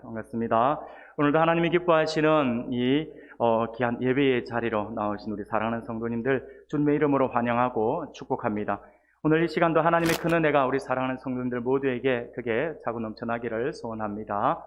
반갑습니다. 오늘도 하나님이 기뻐하시는 이 귀한 예배의 자리로 나오신 우리 사랑하는 성도님들 주님의 이름으로 환영하고 축복합니다. 오늘 이 시간도 하나님의 큰 은혜가 우리 사랑하는 성도님들 모두에게 크게 차고 넘쳐나기를 소원합니다.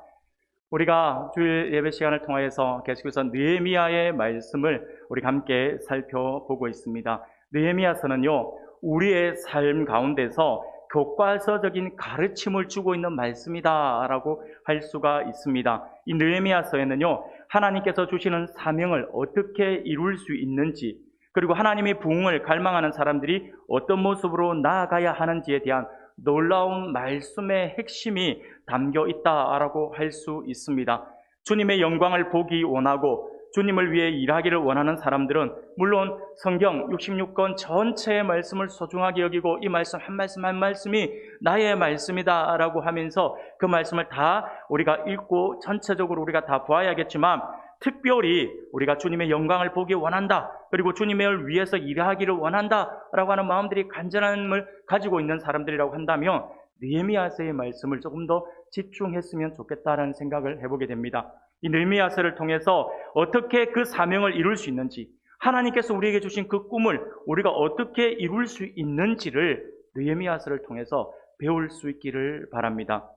우리가 주일 예배 시간을 통하여서 계속해서 느헤미야의 말씀을 우리가 함께 살펴보고 있습니다. 느헤미야서는요, 우리의 삶 가운데서 교과서적인 가르침을 주고 있는 말씀이다라고 할 수가 있습니다. 이 느헤미야서에는요, 하나님께서 주시는 사명을 어떻게 이룰 수 있는지, 그리고 하나님의 부흥을 갈망하는 사람들이 어떤 모습으로 나아가야 하는지에 대한 놀라운 말씀의 핵심이 담겨 있다라고 할 수 있습니다. 주님의 영광을 보기 원하고 주님을 위해 일하기를 원하는 사람들은 물론 성경 66권 전체의 말씀을 소중하게 여기고 이 말씀 한 말씀 한 말씀이 나의 말씀이다 라고 하면서 그 말씀을 다 우리가 읽고 전체적으로 우리가 다 보아야겠지만, 특별히 우리가 주님의 영광을 보기 원한다, 그리고 주님을 위해서 일하기를 원한다 라고 하는 마음들이 간절함을 가지고 있는 사람들이라고 한다면 느헤미야서의 말씀을 조금 더 집중했으면 좋겠다라는 생각을 해보게 됩니다. 이 느헤미야서를 통해서 어떻게 그 사명을 이룰 수 있는지, 하나님께서 우리에게 주신 그 꿈을 우리가 어떻게 이룰 수 있는지를 느헤미야서를 통해서 배울 수 있기를 바랍니다.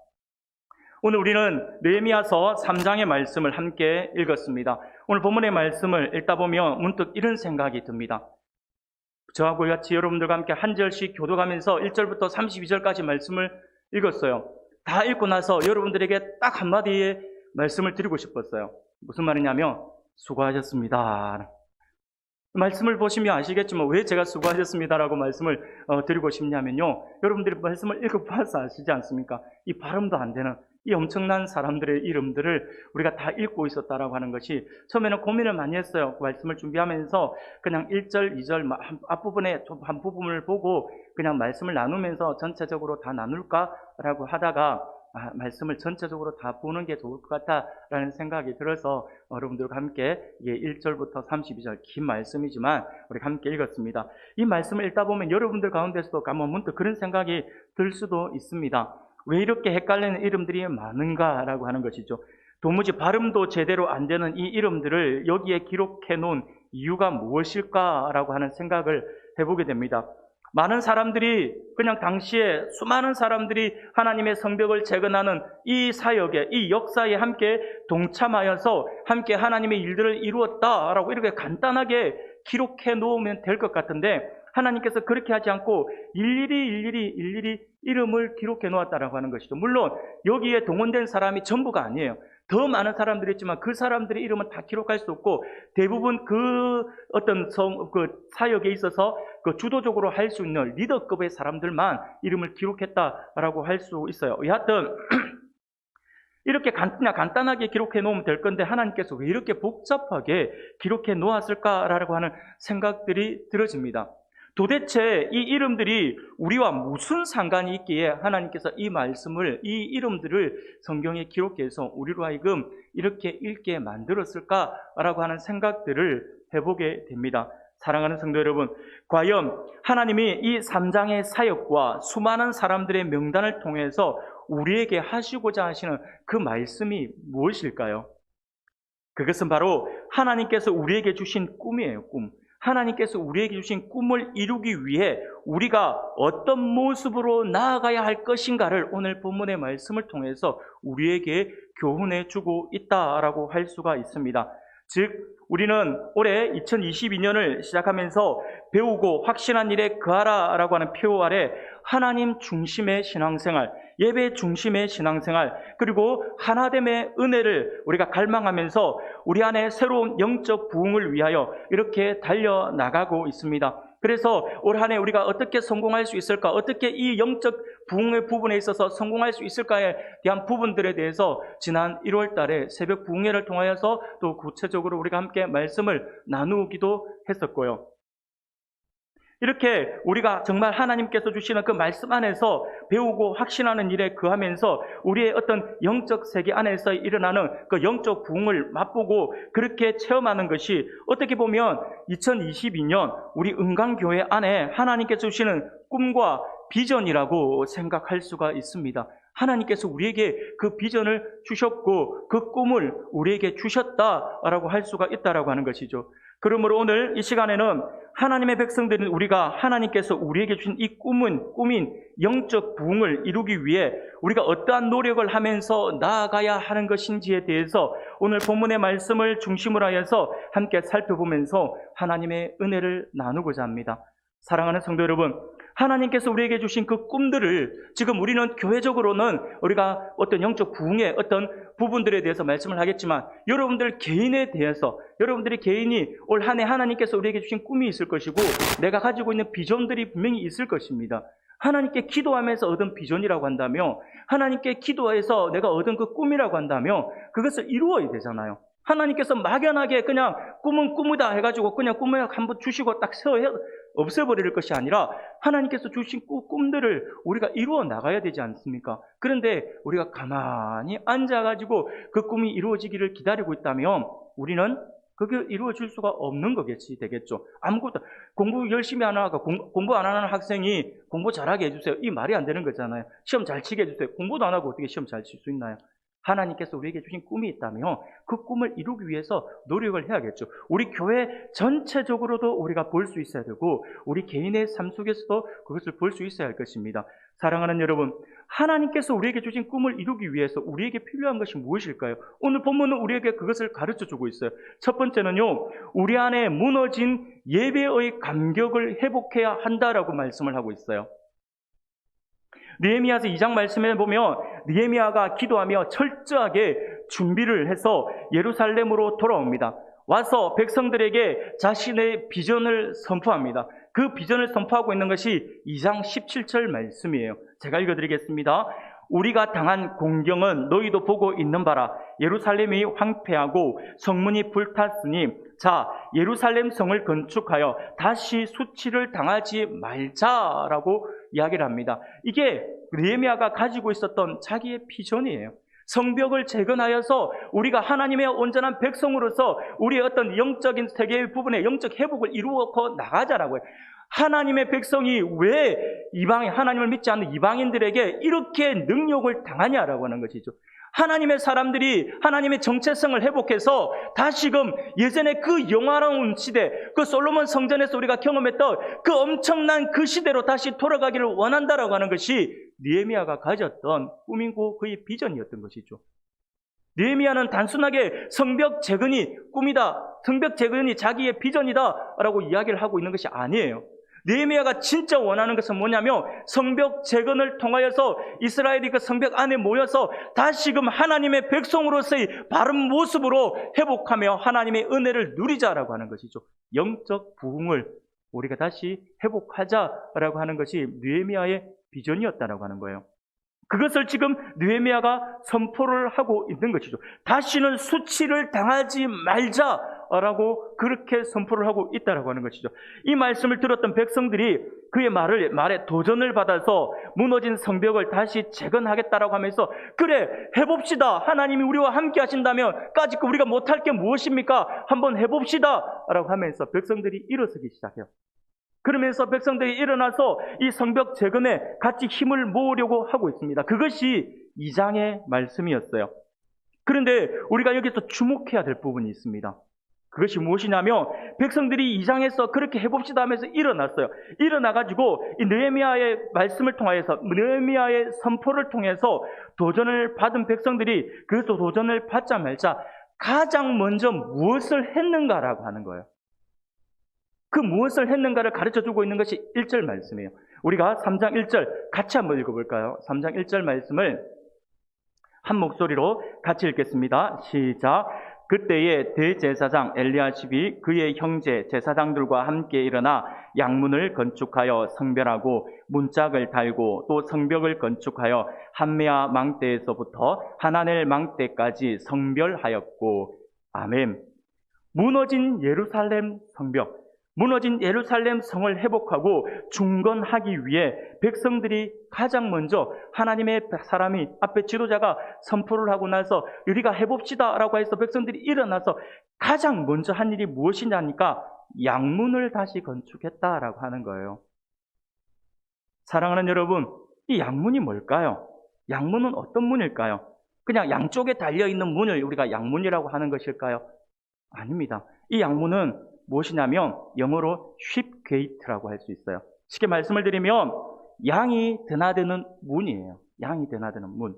오늘 우리는 느헤미야서 3장의 말씀을 함께 읽었습니다. 오늘 본문의 말씀을 읽다 보면 문득 이런 생각이 듭니다. 저하고 같이 여러분들과 함께 한 절씩 교독하면서 1절부터 32절까지 말씀을 읽었어요. 다 읽고 나서 여러분들에게 딱 한마디의 말씀을 드리고 싶었어요. 무슨 말이냐면 수고하셨습니다. 말씀을 보시면 아시겠지만 왜 제가 수고하셨습니다라고 말씀을 드리고 싶냐면요, 여러분들이 말씀을 읽어봐서 아시지 않습니까? 이 발음도 안 되는 이 엄청난 사람들의 이름들을 우리가 다 읽고 있었다라고 하는 것이 처음에는 고민을 많이 했어요. 그 말씀을 준비하면서 그냥 1절, 2절 앞부분에 한 부분을 보고 그냥 말씀을 나누면서 전체적으로 다 나눌까라고 하다가 말씀을 전체적으로 다 보는 게 좋을 것 같다라는 생각이 들어서 여러분들과 함께 1절부터 32절 긴 말씀이지만 우리 함께 읽었습니다. 이 말씀을 읽다 보면 여러분들 가운데서도 문득 그런 생각이 들 수도 있습니다. 왜 이렇게 헷갈리는 이름들이 많은가라고 하는 것이죠. 도무지 발음도 제대로 안 되는 이 이름들을 여기에 기록해 놓은 이유가 무엇일까라고 하는 생각을 해보게 됩니다. 많은 사람들이, 그냥 당시에 수많은 사람들이 하나님의 성벽을 재건하는 이 사역에, 이 역사에 함께 동참하여서 함께 하나님의 일들을 이루었다라고 이렇게 간단하게 기록해 놓으면 될 것 같은데, 하나님께서 그렇게 하지 않고 일일이 이름을 기록해 놓았다라고 하는 것이죠. 물론 여기에 동원된 사람이 전부가 아니에요. 더 많은 사람들이 있지만 그 사람들의 이름은 다 기록할 수 없고, 대부분 그 어떤 그 사역에 있어서 그 주도적으로 할 수 있는 리더급의 사람들만 이름을 기록했다라고 할 수 있어요. 여하튼 이렇게 간단하게 기록해 놓으면 될 건데 하나님께서 왜 이렇게 복잡하게 기록해 놓았을까라고 하는 생각들이 들어집니다. 도대체 이 이름들이 우리와 무슨 상관이 있기에 하나님께서 이 말씀을, 이 이름들을 성경에 기록해서 우리로 하여금 이렇게 읽게 만들었을까라고 하는 생각들을 해보게 됩니다. 사랑하는 성도 여러분, 과연 하나님이 이 3장의 사역과 수많은 사람들의 명단을 통해서 우리에게 하시고자 하시는 그 말씀이 무엇일까요? 그것은 바로 하나님께서 우리에게 주신 꿈이에요, 꿈. 하나님께서 우리에게 주신 꿈을 이루기 위해 우리가 어떤 모습으로 나아가야 할 것인가를 오늘 본문의 말씀을 통해서 우리에게 교훈해 주고 있다라고 할 수가 있습니다. 즉, 우리는 올해 2022년을 시작하면서 배우고 확신한 일에 거하라라고 하는 표 아래 하나님 중심의 신앙생활, 예배 중심의 신앙생활, 그리고 하나됨의 은혜를 우리가 갈망하면서 우리 안에 새로운 영적 부흥을 위하여 이렇게 달려나가고 있습니다. 그래서 올 한 해 우리가 어떻게 성공할 수 있을까, 어떻게 이 영적 부흥의 부분에 있어서 성공할 수 있을까에 대한 부분들에 대해서 지난 1월 달에 새벽 부흥회를 통하여서 또 구체적으로 우리가 함께 말씀을 나누기도 했었고요. 이렇게 우리가 정말 하나님께서 주시는 그 말씀 안에서 배우고 확신하는 일에 거하면서 우리의 어떤 영적 세계 안에서 일어나는 그 영적 부흥을 맛보고 그렇게 체험하는 것이 어떻게 보면 2022년 우리 은강교회 안에 하나님께서 주시는 꿈과 비전이라고 생각할 수가 있습니다. 하나님께서 우리에게 그 비전을 주셨고 그 꿈을 우리에게 주셨다라고 할 수가 있다라고 하는 것이죠. 그러므로 오늘 이 시간에는 하나님의 백성들인 우리가 하나님께서 우리에게 주신 이 꿈인 영적 부흥을 이루기 위해 우리가 어떠한 노력을 하면서 나아가야 하는 것인지에 대해서 오늘 본문의 말씀을 중심으로 하여서 함께 살펴보면서 하나님의 은혜를 나누고자 합니다. 사랑하는 성도 여러분, 하나님께서 우리에게 주신 그 꿈들을 지금 우리는 교회적으로는 우리가 어떤 영적 부흥의 어떤 부분들에 대해서 말씀을 하겠지만 여러분들 개인에 대해서 여러분들이 개인이 올 한 해 하나님께서 우리에게 주신 꿈이 있을 것이고 내가 가지고 있는 비전들이 분명히 있을 것입니다. 하나님께 기도하면서 얻은 비전이라고 한다며 하나님께 기도해서 내가 얻은 그 꿈이라고 한다며 그것을 이루어야 되잖아요. 하나님께서 막연하게 그냥 꿈은 꿈이다 해가지고 그냥 꿈을 한번 주시고 딱 없애버릴 것이 아니라 하나님께서 주신 꿈들을 우리가 이루어 나가야 되지 않습니까? 그런데 우리가 가만히 앉아가지고 그 꿈이 이루어지기를 기다리고 있다면 우리는 그게 이루어질 수가 없는 거겠지 되겠죠. 아무것도 공부 열심히 안 하고 공부 안 하는 학생이 공부 잘하게 해주세요. 이 말이 안 되는 거잖아요. 시험 잘 치게 해주세요. 공부도 안 하고 어떻게 시험 잘 칠 수 있나요? 하나님께서 우리에게 주신 꿈이 있다면 그 꿈을 이루기 위해서 노력을 해야겠죠. 우리 교회 전체적으로도 우리가 볼 수 있어야 되고 우리 개인의 삶 속에서도 그것을 볼 수 있어야 할 것입니다. 사랑하는 여러분, 하나님께서 우리에게 주신 꿈을 이루기 위해서 우리에게 필요한 것이 무엇일까요? 오늘 본문은 우리에게 그것을 가르쳐주고 있어요. 첫 번째는요, 우리 안에 무너진 예배의 감격을 회복해야 한다라고 말씀을 하고 있어요. 느헤미야서 2장 말씀에 보면 느헤미야가 기도하며 철저하게 준비를 해서 예루살렘으로 돌아옵니다. 와서 백성들에게 자신의 비전을 선포합니다. 그 비전을 선포하고 있는 것이 2장 17절 말씀이에요. 제가 읽어드리겠습니다. 우리가 당한 공경은 너희도 보고 있는 바라. 예루살렘이 황폐하고 성문이 불탔으니 자, 예루살렘 성을 건축하여 다시 수치를 당하지 말자라고 이야기를 합니다. 이게 느헤미야가 가지고 있었던 자기의 비전이에요. 성벽을 재건하여서 우리가 하나님의 온전한 백성으로서 우리의 어떤 영적인 세계의 부분에 영적 회복을 이루어 나가자라고요. 하나님의 백성이 왜 하나님을 믿지 않는 이방인들에게 이렇게 능욕을 당하냐라고 하는 것이죠. 하나님의 사람들이 하나님의 정체성을 회복해서 다시금 예전에 그 영화로운 시대, 그 솔로몬 성전에서 우리가 경험했던 그 엄청난 그 시대로 다시 돌아가기를 원한다라고 하는 것이 느헤미야가 가졌던 꿈이고 그의 비전이었던 것이죠. 느헤미야는 단순하게 성벽 재건이 꿈이다, 성벽 재건이 자기의 비전이다라고 이야기를 하고 있는 것이 아니에요. 느헤미야가 진짜 원하는 것은 뭐냐면 성벽 재건을 통하여서 이스라엘이 그 성벽 안에 모여서 다시금 하나님의 백성으로서의 바른 모습으로 회복하며 하나님의 은혜를 누리자라고 하는 것이죠. 영적 부흥을 우리가 다시 회복하자라고 하는 것이 느헤미야의 비전이었다라고 하는 거예요. 그것을 지금 느헤미야가 선포를 하고 있는 것이죠. 다시는 수치를 당하지 말자라고 그렇게 선포를 하고 있다라고 하는 것이죠. 이 말씀을 들었던 백성들이 그의 말에 도전을 받아서 무너진 성벽을 다시 재건하겠다라고 하면서 그래 해봅시다. 하나님이 우리와 함께 하신다면 까짓 우리가 못할 게 무엇입니까? 한번 해봅시다 라고 하면서 백성들이 일어서기 시작해요. 그러면서 백성들이 일어나서 이 성벽 재건에 같이 힘을 모으려고 하고 있습니다. 그것이 2장의 말씀이었어요. 그런데 우리가 여기서 주목해야 될 부분이 있습니다. 그것이 무엇이냐면 백성들이 2장에서 그렇게 해봅시다 하면서 일어났어요. 일어나가지고 이 느헤미야의 말씀을 통해서 느헤미야의 선포를 통해서 도전을 받은 백성들이 그래서 도전을 받자 말자 가장 먼저 무엇을 했는가라고 하는 거예요. 그 무엇을 했는가를 가르쳐주고 있는 것이 1절 말씀이에요. 우리가 3장 1절 같이 한번 읽어볼까요? 3장 1절 말씀을 한 목소리로 같이 읽겠습니다. 시작. 그때에 대제사장 엘리야십이 그의 형제 제사장들과 함께 일어나 양문을 건축하여 성별하고 문짝을 달고 또 성벽을 건축하여 한메아 망대에서부터 하나넬 망대까지 성별하였고 아멘. 무너진 예루살렘 성벽, 무너진 예루살렘 성을 회복하고 중건하기 위해 백성들이 가장 먼저 하나님의 사람이 앞에 지도자가 선포를 하고 나서 우리가 해봅시다라고 해서 백성들이 일어나서 가장 먼저 한 일이 무엇이냐니까 양문을 다시 건축했다라고 하는 거예요. 사랑하는 여러분, 이 양문이 뭘까요? 양문은 어떤 문일까요? 그냥 양쪽에 달려있는 문을 우리가 양문이라고 하는 것일까요? 아닙니다. 이 양문은 무엇이냐면 영어로 sheep gate라고 할 수 있어요. 쉽게 말씀을 드리면 양이 드나드는 문이에요. 양이 드나드는 문.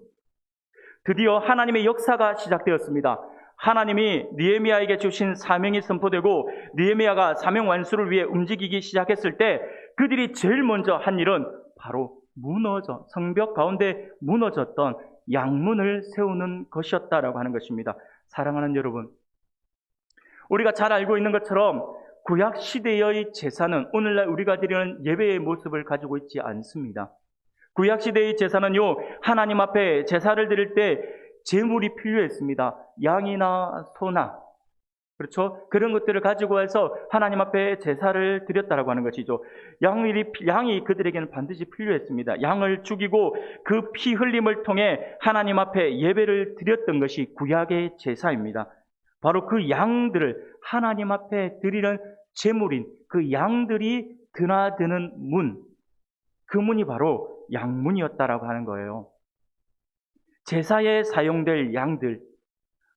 드디어 하나님의 역사가 시작되었습니다. 하나님이 느헤미야에게 주신 사명이 선포되고 느헤미야가 사명 완수를 위해 움직이기 시작했을 때 그들이 제일 먼저 한 일은 바로 성벽 가운데 무너졌던 양문을 세우는 것이었다라고 하는 것입니다. 사랑하는 여러분, 우리가 잘 알고 있는 것처럼 구약 시대의 제사는 오늘날 우리가 드리는 예배의 모습을 가지고 있지 않습니다. 구약 시대의 제사는요, 하나님 앞에 제사를 드릴 때 제물이 필요했습니다. 양이나 소나, 그렇죠? 그런 것들을 가지고 와서 하나님 앞에 제사를 드렸다라고 하는 것이죠. 양이 그들에게는 반드시 필요했습니다. 양을 죽이고 그 피 흘림을 통해 하나님 앞에 예배를 드렸던 것이 구약의 제사입니다. 바로 그 양들을 하나님 앞에 드리는 제물인 그 양들이 드나드는 문, 그 문이 바로 양문이었다라고 하는 거예요. 제사에 사용될 양들,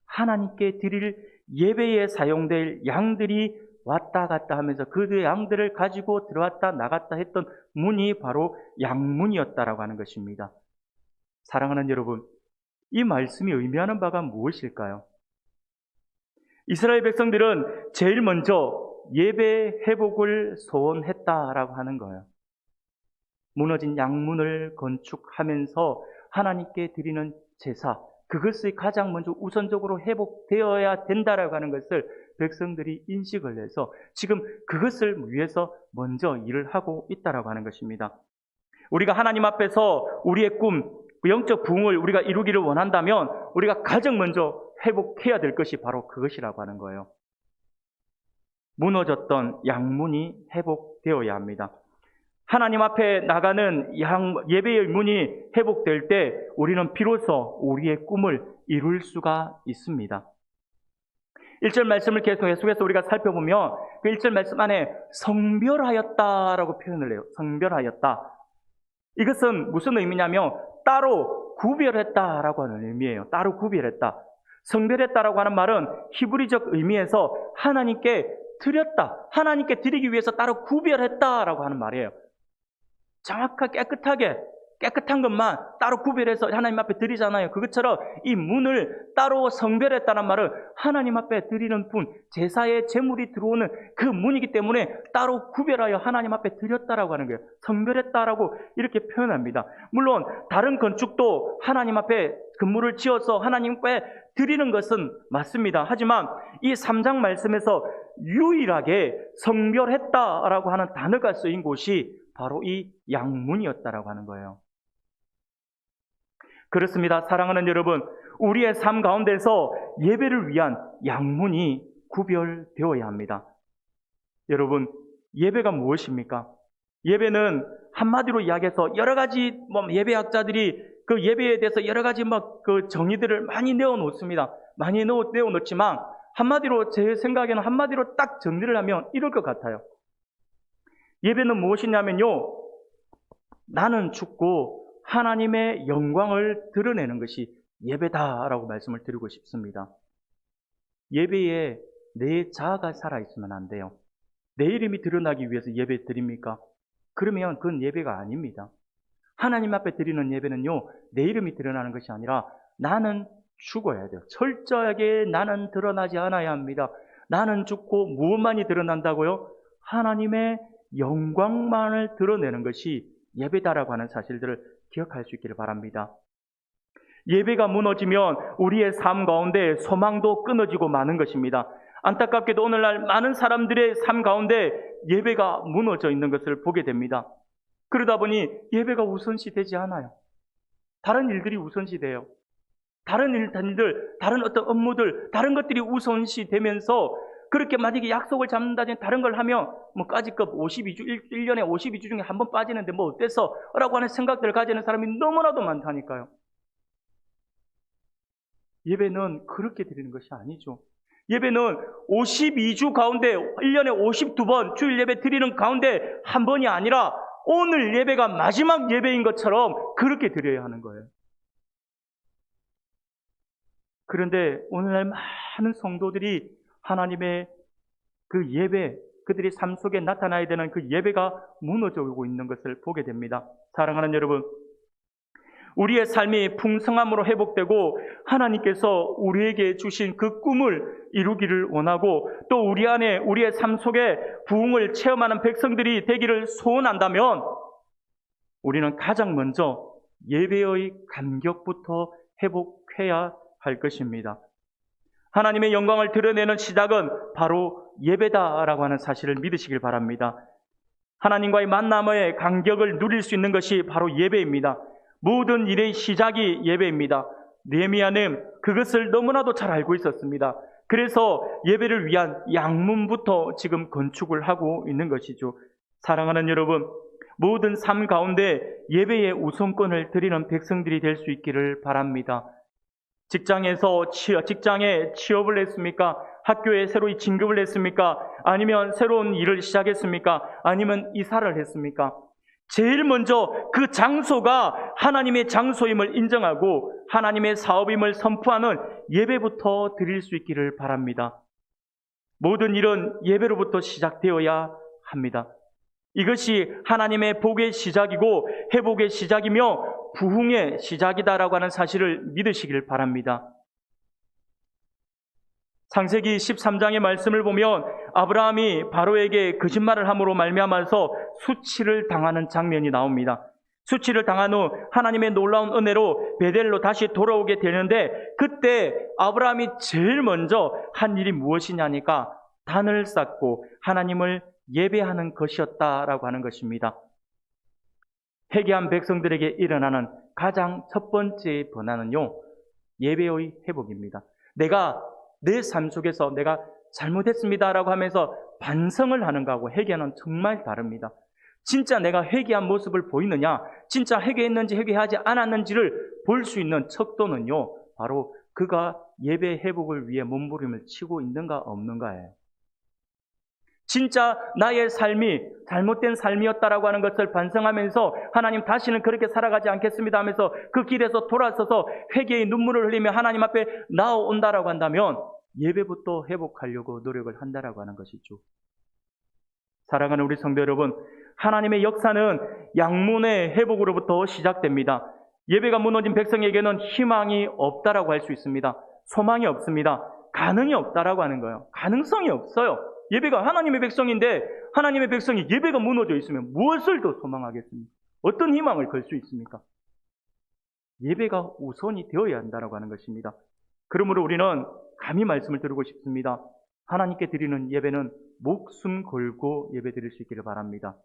하나님께 드릴 예배에 사용될 양들이 왔다 갔다 하면서 그 양들을 가지고 들어왔다 나갔다 했던 문이 바로 양문이었다라고 하는 것입니다. 사랑하는 여러분, 이 말씀이 의미하는 바가 무엇일까요? 이스라엘 백성들은 제일 먼저 예배 회복을 소원했다라고 하는 거예요. 무너진 양문을 건축하면서 하나님께 드리는 제사, 그것이 가장 먼저 우선적으로 회복되어야 된다라고 하는 것을 백성들이 인식을 해서 지금 그것을 위해서 먼저 일을 하고 있다라고 하는 것입니다. 우리가 하나님 앞에서 우리의 꿈, 영적 부흥을 우리가 이루기를 원한다면 우리가 가장 먼저 회복해야 될 것이 바로 그것이라고 하는 거예요. 무너졌던 양문이 회복되어야 합니다. 하나님 앞에 나가는 예배의 문이 회복될 때 우리는 비로소 우리의 꿈을 이룰 수가 있습니다. 1절 말씀을 계속해서 우리가 살펴보면 그 1절 말씀 안에 성별하였다라고 표현을 해요. 성별하였다. 이것은 무슨 의미냐면 따로 구별했다라고 하는 의미예요. 따로 구별했다. 성별했다라고 하는 말은 히브리적 의미에서 하나님께 드렸다. 하나님께 드리기 위해서 따로 구별했다라고 하는 말이에요. 정확하게 깨끗한 것만 따로 구별해서 하나님 앞에 드리잖아요. 그것처럼 이 문을 따로 성별했다는 말은 하나님 앞에 드리는 분, 제사의 제물이 들어오는 그 문이기 때문에 따로 구별하여 하나님 앞에 드렸다라고 하는 거예요. 성별했다라고 이렇게 표현합니다. 물론 다른 건축도 하나님 앞에 건물을 지어서 하나님 앞에 드리는 것은 맞습니다. 하지만 이 3장 말씀에서 유일하게 성별했다라고 하는 단어가 쓰인 곳이 바로 이 양문이었다라고 하는 거예요. 그렇습니다. 사랑하는 여러분, 우리의 삶 가운데서 예배를 위한 양문이 구별되어야 합니다. 여러분, 예배가 무엇입니까? 예배는 한마디로 이야기해서 여러 가지 예배학자들이 그 예배에 대해서 여러 가지 그 정의들을 많이 내어놓습니다. 많이 내어놓지만 한마디로 제 생각에는 한마디로 딱 정리를 하면 이럴 것 같아요. 예배는 무엇이냐면요, 나는 죽고 하나님의 영광을 드러내는 것이 예배다라고 말씀을 드리고 싶습니다. 예배에 내 자아가 살아있으면 안 돼요. 내 이름이 드러나기 위해서 예배 드립니까? 그러면 그건 예배가 아닙니다. 하나님 앞에 드리는 예배는요, 내 이름이 드러나는 것이 아니라 나는 죽어야 돼요. 철저하게 나는 드러나지 않아야 합니다. 나는 죽고 무엇만이 드러난다고요? 하나님의 영광만을 드러내는 것이 예배다라고 하는 사실들을 기억할 수 있기를 바랍니다. 예배가 무너지면 우리의 삶 가운데 소망도 끊어지고 마는 것입니다. 안타깝게도 오늘날 많은 사람들의 삶 가운데 예배가 무너져 있는 것을 보게 됩니다. 그러다 보니 예배가 우선시 되지 않아요. 다른 일들이 우선시 돼요. 다른 일들, 다른 어떤 업무들, 다른 것들이 우선시 되면서 그렇게 만약에 약속을 잡는다든지 다른 걸 하면 까짓것 52주, 1년에 52주 중에 한 번 빠지는데 어때서? 라고 하는 생각들을 가지는 사람이 너무나도 많다니까요. 예배는 그렇게 드리는 것이 아니죠. 예배는 52주 가운데 1년에 52번 주일 예배 드리는 가운데 한 번이 아니라 오늘 예배가 마지막 예배인 것처럼 그렇게 드려야 하는 거예요. 그런데 오늘날 많은 성도들이 하나님의 그 예배, 그들이 삶 속에 나타나야 되는 그 예배가 무너져오고 있는 것을 보게 됩니다. 사랑하는 여러분, 우리의 삶이 풍성함으로 회복되고 하나님께서 우리에게 주신 그 꿈을 이루기를 원하고 또 우리 안에 우리의 삶 속에 부흥을 체험하는 백성들이 되기를 소원한다면 우리는 가장 먼저 예배의 감격부터 회복해야 할 것입니다. 하나님의 영광을 드러내는 시작은 바로 예배다라고 하는 사실을 믿으시길 바랍니다. 하나님과의 만남의 감격을 누릴 수 있는 것이 바로 예배입니다. 모든 일의 시작이 예배입니다. 느헤미야는 그것을 너무나도 잘 알고 있었습니다. 그래서 예배를 위한 양문부터 지금 건축을 하고 있는 것이죠. 사랑하는 여러분, 모든 삶 가운데 예배의 우선권을 드리는 백성들이 될 수 있기를 바랍니다. 직장에 취업을 했습니까? 학교에 새로이 진급을 했습니까? 아니면 새로운 일을 시작했습니까? 아니면 이사를 했습니까? 제일 먼저 그 장소가 하나님의 장소임을 인정하고 하나님의 사업임을 선포하는 예배부터 드릴 수 있기를 바랍니다. 모든 일은 예배로부터 시작되어야 합니다. 이것이 하나님의 복의 시작이고 회복의 시작이며 부흥의 시작이다라고 하는 사실을 믿으시길 바랍니다. 창세기 13장의 말씀을 보면 아브라함이 바로에게 거짓말을 함으로 말미암아서 수치를 당하는 장면이 나옵니다. 수치를 당한 후 하나님의 놀라운 은혜로 베델로 다시 돌아오게 되는데 그때 아브라함이 제일 먼저 한 일이 무엇이냐니까 단을 쌓고 하나님을 예배하는 것이었다라고 하는 것입니다. 회개한 백성들에게 일어나는 가장 첫 번째 변화는요, 예배의 회복입니다. 내가 내 삶 속에서 내가 잘못했습니다라고 하면서 반성을 하는 거하고 회개는 정말 다릅니다. 진짜 내가 회개한 모습을 보이느냐, 진짜 회개했는지 회개하지 않았는지를 볼 수 있는 척도는요, 바로 그가 예배 회복을 위해 몸부림을 치고 있는가 없는가예요. 진짜 나의 삶이 잘못된 삶이었다라고 하는 것을 반성하면서 하나님 다시는 그렇게 살아가지 않겠습니다 하면서 그 길에서 돌아서서 회개의 눈물을 흘리며 하나님 앞에 나아온다라고 한다면 예배부터 회복하려고 노력을 한다라고 하는 것이죠. 사랑하는 우리 성도 여러분, 하나님의 역사는 양문의 회복으로부터 시작됩니다. 예배가 무너진 백성에게는 희망이 없다라고 할 수 있습니다. 소망이 없습니다. 가능이 없다라고 하는 거예요. 가능성이 없어요. 예배가 하나님의 백성인데 하나님의 백성이 예배가 무너져 있으면 무엇을 더 소망하겠습니까? 어떤 희망을 걸 수 있습니까? 예배가 우선이 되어야 한다라고 하는 것입니다. 그러므로 우리는 감히 말씀을 드리고 싶습니다. 하나님께 드리는 예배는 목숨 걸고 예배 드릴 수 있기를 바랍니다.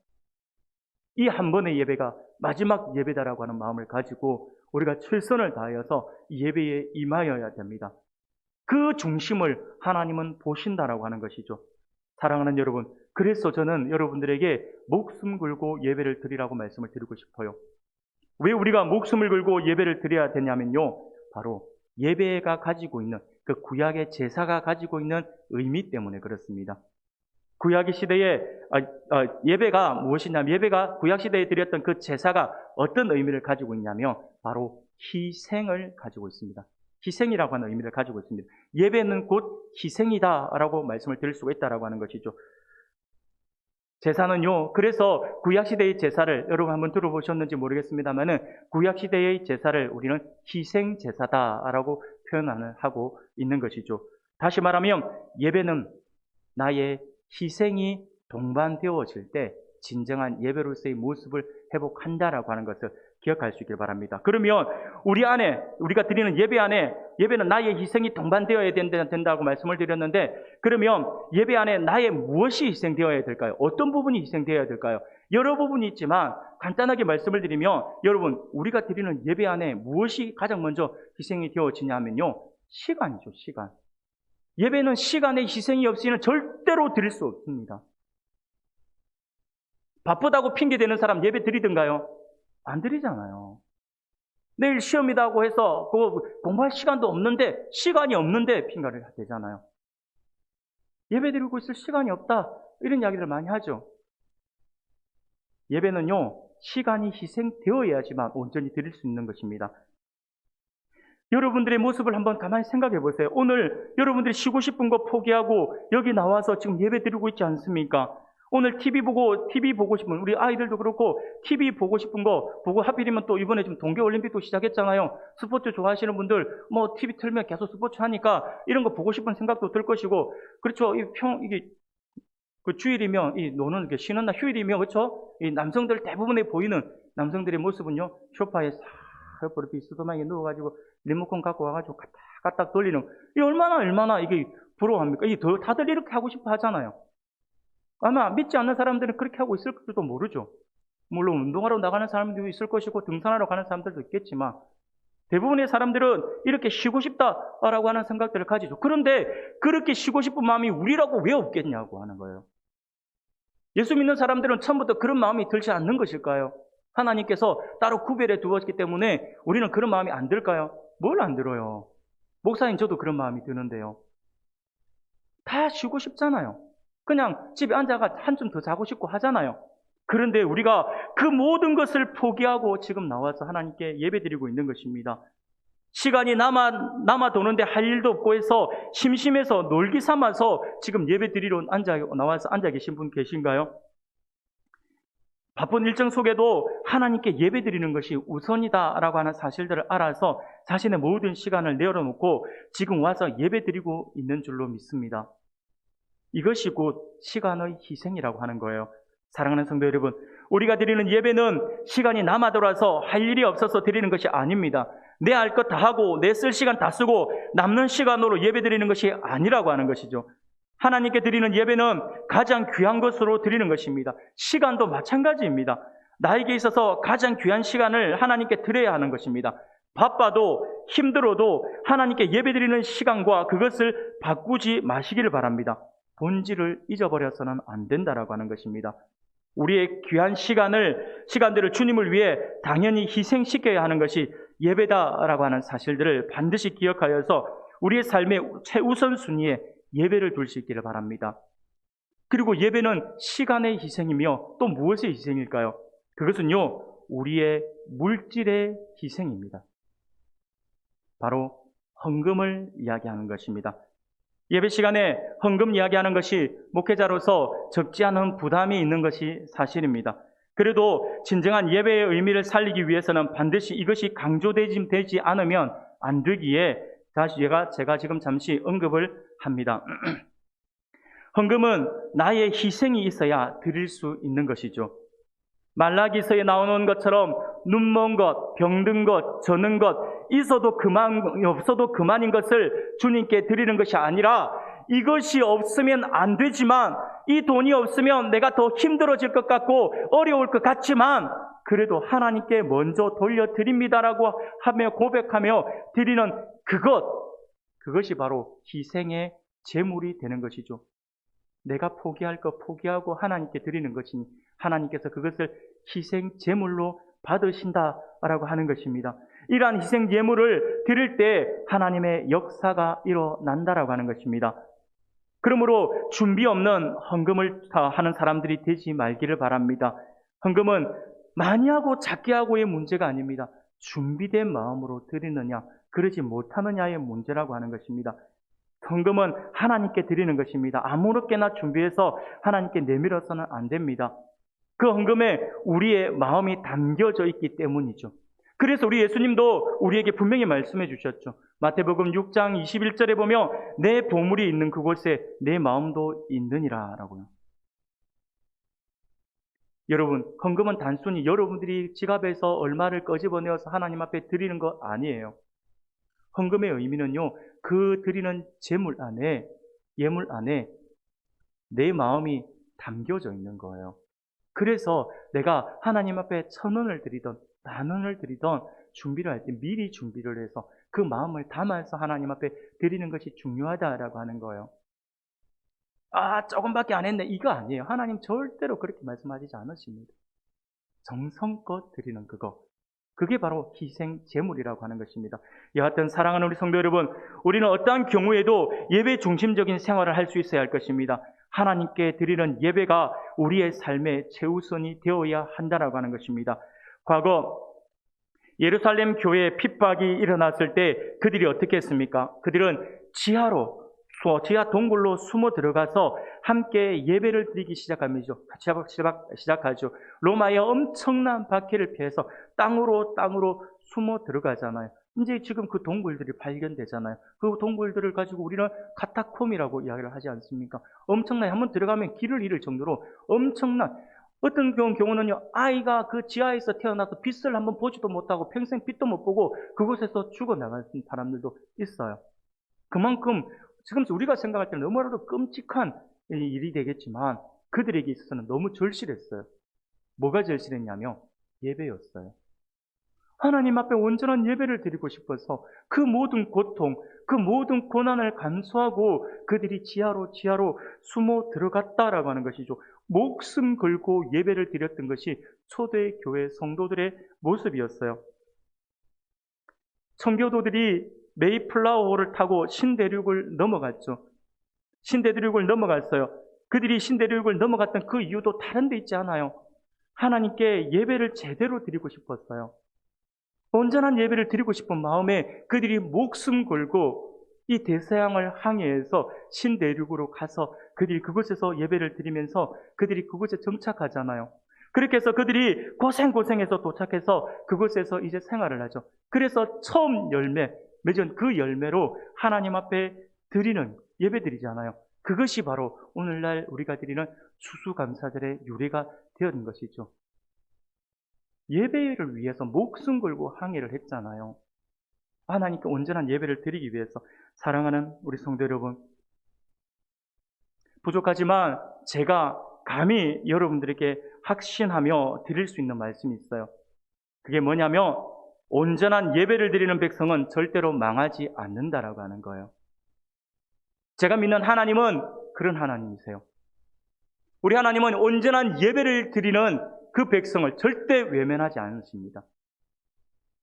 이 한 번의 예배가 마지막 예배다라고 하는 마음을 가지고 우리가 최선을 다하여서 예배에 임하여야 됩니다. 그 중심을 하나님은 보신다라고 하는 것이죠. 사랑하는 여러분, 그래서 저는 여러분들에게 목숨 걸고 예배를 드리라고 말씀을 드리고 싶어요. 왜 우리가 목숨을 걸고 예배를 드려야 되냐면요, 바로 예배가 가지고 있는 그 구약의 제사가 가지고 있는 의미 때문에 그렇습니다. 구약 시대에 예배가 무엇이냐면 예배가 구약 시대에 드렸던 그 제사가 어떤 의미를 가지고 있냐면 바로 희생을 가지고 있습니다. 희생이라고 하는 의미를 가지고 있습니다. 예배는 곧 희생이다라고 말씀을 드릴 수가 있다라고 하는 것이죠. 제사는요, 그래서 구약시대의 제사를 여러분 한번 들어보셨는지 모르겠습니다만은 구약시대의 제사를 우리는 희생제사다라고 표현을 하고 있는 것이죠. 다시 말하면 예배는 나의 희생이 동반되어질 때 진정한 예배로서의 모습을 회복한다라고 하는 것을 기억할 수 있길 바랍니다. 그러면 우리 안에, 우리가 드리는 예배 안에, 예배는 나의 희생이 동반되어야 된다고 말씀을 드렸는데, 그러면 예배 안에 나의 무엇이 희생되어야 될까요? 어떤 부분이 희생되어야 될까요? 여러 부분이 있지만 간단하게 말씀을 드리면, 여러분, 우리가 드리는 예배 안에 무엇이 가장 먼저 희생이 되어지냐면요, 시간이죠, 시간. 예배는 시간의 희생이 없이는 절대로 드릴 수 없습니다. 바쁘다고 핑계대는 사람 예배 드리든가요? 안 드리잖아요. 내일 시험이라고 해서 공부할 시간도 없는데, 시간이 없는데 핑계를 대잖아요. 예배 드리고 있을 시간이 없다, 이런 이야기를 많이 하죠. 예배는요, 시간이 희생되어야지만 온전히 드릴 수 있는 것입니다. 여러분들의 모습을 한번 가만히 생각해 보세요. 오늘 여러분들이 쉬고 싶은 거 포기하고 여기 나와서 지금 예배 드리고 있지 않습니까? 오늘 TV 보고 싶은, 우리 아이들도 그렇고, TV 보고 싶은 거 보고, 하필이면 또 이번에 지금 동계올림픽도 시작했잖아요. 스포츠 좋아하시는 분들, 뭐, TV 틀면 계속 스포츠 하니까, 이런 거 보고 싶은 생각도 들 것이고, 그렇죠. 이게, 그 주일이면, 노는, 이렇게 쉬는 날, 휴일이면, 그렇죠. 이 남성들 대부분에 보이는 남성들의 모습은요, 소파에 싹, 옆으로 비스듬하게 누워가지고, 리모컨 갖고 와가지고, 까딱 돌리는, 이 얼마나 이게 부러워합니까? 다들 이렇게 하고 싶어 하잖아요. 아마 믿지 않는 사람들은 그렇게 하고 있을지도 모르죠. 물론 운동하러 나가는 사람들도 있을 것이고 등산하러 가는 사람들도 있겠지만 대부분의 사람들은 이렇게 쉬고 싶다라고 하는 생각들을 가지죠. 그런데 그렇게 쉬고 싶은 마음이 우리라고 왜 없겠냐고 하는 거예요. 예수 믿는 사람들은 처음부터 그런 마음이 들지 않는 것일까요? 하나님께서 따로 구별해 두었기 때문에 우리는 그런 마음이 안 들까요? 뭘 안 들어요? 목사님 저도 그런 마음이 드는데요. 다 쉬고 싶잖아요. 그냥 집에 앉아가 한숨 더 자고 싶고 하잖아요. 그런데 우리가 그 모든 것을 포기하고 지금 나와서 하나님께 예배드리고 있는 것입니다. 시간이 남아 도는데 할 일도 없고 해서 심심해서 놀기 삼아서 지금 예배드리러 나와서 앉아 계신 분 계신가요? 바쁜 일정 속에도 하나님께 예배드리는 것이 우선이다라고 하는 사실들을 알아서 자신의 모든 시간을 내려놓고 지금 와서 예배드리고 있는 줄로 믿습니다. 이것이 곧 시간의 희생이라고 하는 거예요. 사랑하는 성도 여러분, 우리가 드리는 예배는 시간이 남아 돌아서 할 일이 없어서 드리는 것이 아닙니다. 내 할 것 다 하고 내 쓸 시간 다 쓰고 남는 시간으로 예배 드리는 것이 아니라고 하는 것이죠. 하나님께 드리는 예배는 가장 귀한 것으로 드리는 것입니다. 시간도 마찬가지입니다. 나에게 있어서 가장 귀한 시간을 하나님께 드려야 하는 것입니다. 바빠도 힘들어도 하나님께 예배드리는 시간과 그것을 바꾸지 마시기를 바랍니다. 본질을 잊어버려서는 안 된다라고 하는 것입니다. 우리의 귀한 시간들을 주님을 위해 당연히 희생시켜야 하는 것이 예배다라고 하는 사실들을 반드시 기억하여서 우리의 삶의 최우선 순위에 예배를 둘 수 있기를 바랍니다. 그리고 예배는 시간의 희생이며 또 무엇의 희생일까요? 그것은요, 우리의 물질의 희생입니다. 바로 헌금을 이야기하는 것입니다. 예배 시간에 헌금 이야기하는 것이 목회자로서 적지 않은 부담이 있는 것이 사실입니다. 그래도 진정한 예배의 의미를 살리기 위해서는 반드시 이것이 강조되지 않으면 안 되기에 다시 제가 지금 잠시 언급을 합니다. 헌금은 나의 희생이 있어야 드릴 수 있는 것이죠. 말라기서에 나오는 것처럼 눈먼 것, 병든 것, 저는 것, 있어도 그만, 없어도 그만인 것을 주님께 드리는 것이 아니라 이것이 없으면 안 되지만 이 돈이 없으면 내가 더 힘들어질 것 같고 어려울 것 같지만 그래도 하나님께 먼저 돌려드립니다라고 하며 고백하며 드리는 그것이 바로 희생의 제물이 되는 것이죠. 내가 포기할 것 포기하고 하나님께 드리는 것이니 하나님께서 그것을 희생 제물로 받으신다라고 하는 것입니다. 이러한 희생 제물을 드릴 때 하나님의 역사가 일어난다라고 하는 것입니다. 그러므로 준비 없는 헌금을 하는 사람들이 되지 말기를 바랍니다. 헌금은 많이 하고 작게 하고의 문제가 아닙니다. 준비된 마음으로 드리느냐 그러지 못하느냐의 문제라고 하는 것입니다. 헌금은 하나님께 드리는 것입니다. 아무렇게나 준비해서 하나님께 내밀어서는 안 됩니다. 그 헌금에 우리의 마음이 담겨져 있기 때문이죠. 그래서 우리 예수님도 우리에게 분명히 말씀해 주셨죠. 마태복음 6장 21절에 보면 내 보물이 있는 그곳에 내 마음도 있느니라 라고요. 여러분, 헌금은 단순히 여러분들이 지갑에서 얼마를 꺼집어내어서 하나님 앞에 드리는 것 아니에요. 헌금의 의미는요, 그 드리는 예물 안에 내 마음이 담겨져 있는 거예요. 그래서 내가 하나님 앞에 1,000원을 드리던 10,000원을 드리던 준비를 할 때 미리 준비를 해서 그 마음을 담아서 하나님 앞에 드리는 것이 중요하다라고 하는 거예요. 조금밖에 안 했네. 이거 아니에요. 하나님 절대로 그렇게 말씀하시지 않으십니다. 정성껏 드리는 그게 바로 희생 제물이라고 하는 것입니다. 여하튼 사랑하는 우리 성도 여러분, 우리는 어떠한 경우에도 예배 중심적인 생활을 할 수 있어야 할 것입니다. 하나님께 드리는 예배가 우리의 삶의 최우선이 되어야 한다라고 하는 것입니다. 과거 예루살렘 교회에 핍박이 일어났을 때 그들이 어떻게 했습니까? 그들은 지하 동굴로 숨어 들어가서 함께 예배를 드리기 시작하죠. 로마의 엄청난 박해를 피해서 땅으로 숨어 들어가잖아요. 이제 지금 그 동굴들이 발견되잖아요. 그 동굴들을 가지고 우리는 카타콤이라고 이야기를 하지 않습니까? 엄청나게 한번 들어가면 길을 잃을 정도로 엄청난, 어떤 경우는요, 아이가 그 지하에서 태어나서 빛을 한번 보지도 못하고 평생 빛도 못 보고 그곳에서 죽어나간 사람들도 있어요. 그만큼 지금 우리가 생각할 때는 너무나도 끔찍한 일이 되겠지만 그들에게 있어서는 너무 절실했어요. 뭐가 절실했냐면 예배였어요. 하나님 앞에 온전한 예배를 드리고 싶어서 그 모든 고통, 그 모든 고난을 감수하고 그들이 지하로 숨어 들어갔다라고 하는 것이죠. 목숨 걸고 예배를 드렸던 것이 초대교회 성도들의 모습이었어요. 청교도들이 메이플라워호를 타고 신대륙을 넘어갔죠. 신대륙을 넘어갔어요. 그들이 신대륙을 넘어갔던 그 이유도 다른 데 있지 않아요. 하나님께 예배를 제대로 드리고 싶었어요. 온전한 예배를 드리고 싶은 마음에 그들이 목숨 걸고 이 대서양을 항해해서 신대륙으로 가서 그들이 그곳에서 예배를 드리면서 그들이 그곳에 정착하잖아요. 그렇게 해서 그들이 고생해서 도착해서 그곳에서 이제 생활을 하죠. 그래서 처음 맺은 그 열매로 하나님 앞에 드리는 예배드리잖아요. 그것이 바로 오늘날 우리가 드리는 추수감사절의 유래가 되었는 것이죠. 예배를 위해서 목숨 걸고 항해를 했잖아요. 하나님께 온전한 예배를 드리기 위해서. 사랑하는 우리 성도 여러분, 부족하지만 제가 감히 여러분들에게 확신하며 드릴 수 있는 말씀이 있어요. 그게 뭐냐면 온전한 예배를 드리는 백성은 절대로 망하지 않는다라고 하는 거예요. 제가 믿는 하나님은 그런 하나님이세요. 우리 하나님은 온전한 예배를 드리는 그 백성을 절대 외면하지 않으십니다.